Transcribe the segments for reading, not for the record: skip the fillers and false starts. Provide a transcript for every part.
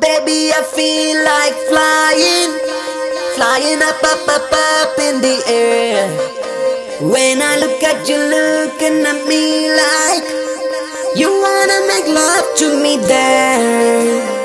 baby, I feel like flying, flying up, up, up, up in the air. When I look at you looking at me like you wanna make love to me there.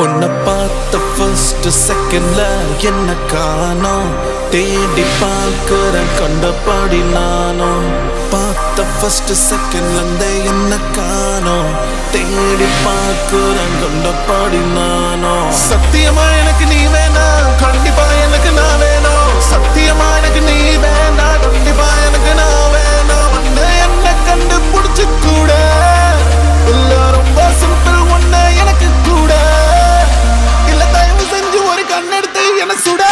உன்னை பார்த்த first secondல என்ன காணோம், தேடி பார்க்கிறேன் கண்டபடி நானும். பார்த்த first secondல என்ன காணோம், தேடி பார்க்கிறேன் கண்டபடி நானும். சத்தியமா எனக்கு நீ வேணாம், கண்டிப்பா எனக்கு நான் வேணும். சத்தியமா எனக்கு நீ வேணாம், கண்டிப்பா எனக்கு நான் வேணும். வந்து என்ன கண்டுபிடிச்சு கூட இல்ல, ரொம்ப சிம்பிள் ஒண்ணு எனக்கு கூட. கண்ணெடுத்து என்ன சுட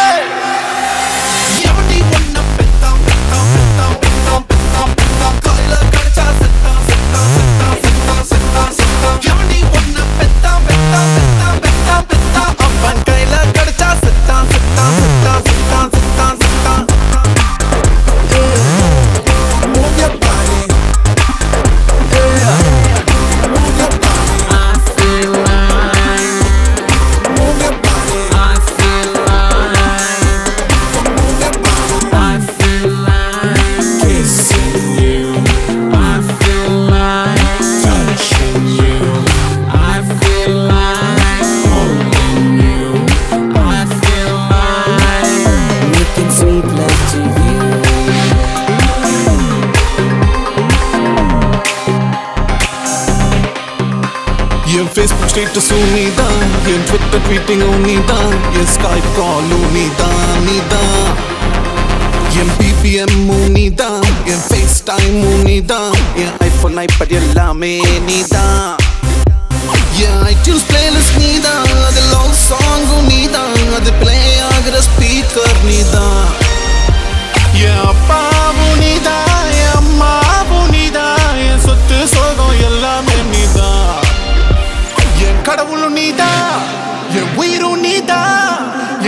எவடி ஒன்ன பெத்தாம் பெத்தாம் பெத்தாம் பெத்தாம் பெத்தாம் பெத்தாம் கையில கடிச்சா செத்தாம் செத்தாம் செத்தாம் செத்தாம் செத்தாம் செத்தாம் எவடி ஒன்ன பெத்தாம் பெத்தாம் பெத்தாம் பெத்தாம் பெத்தாம் அவன் கையில கடிச்சா செத்தாம் செத்தாம் செத்தாம் செத்தாம் செத்தாம் செத்தாம். Move your body, move your body. I feel like move your body. N Facebook status நீதான், என் Twitter tweeting நீதான், என் Skype call நீதான். என் BBM நீதான், என் FaceTime நீதான், என் iPhone iPad எல்லாமே நீதான். என் iTunes playlist நீதான், அது love song நீதான், அது play ஆகிற speaker நீதான். என் அப்பாவும் நீதான், என் அம்மாவும் நீதான், என் சொத்து சோகம் எல்லாமே நீதான். என் கடவுளும் நீதான், என் உயிரும் நீதான்,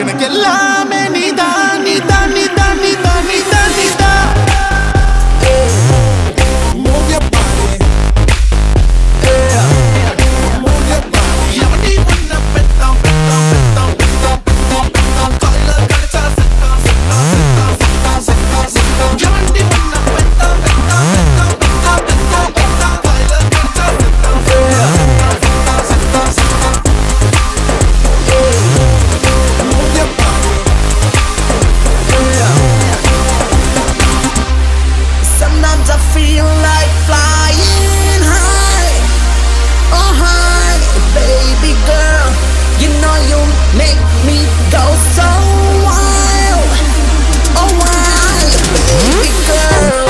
எனக்கு எல்லாமே நீதான் நீதான் நீதான் நீதான் நீதான் நீதான். Move your body, move your body. எவடி ஒன்ன பெத்தாம் பெத்தாம் பெத்தாம் பெத்தாம் பெத்தாம் பெத்தாம் கையில கடிச்சா செத்தாம் செத்தாம் செத்தாம் செத்தாம் செத்தாம் செத்தாம். எவடி ஒன்ன பெத்தாம் பெத்தாம் பெத்தாம் பெத்தாம் பெத்தாம் பெத்தாம் கையில கடிச்சா செத்தாம் செத்தாம் செத்தாம் செத்தாம் செத்தாம். Move your body. Sometimes I feel like flying high, oh high, baby girl. You know you make me go so wild, oh wild, baby girl.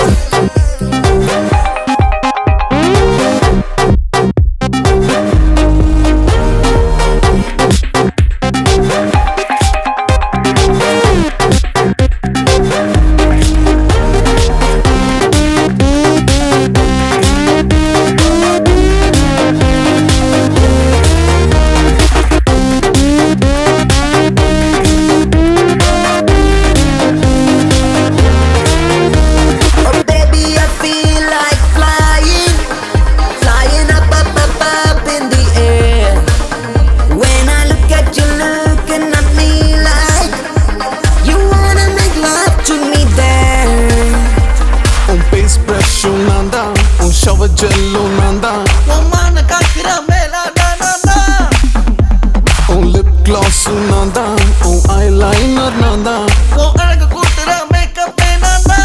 Shower jello nanda, oh mana kakira mela na na na. Oh lip gloss nanda, oh eyeliner nanda, oh alaga kootra makeup nanda.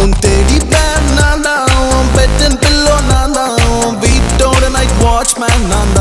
Oh teddy bear nanda, oh bed and pillow nanda, oh beat down the night watchman nanda.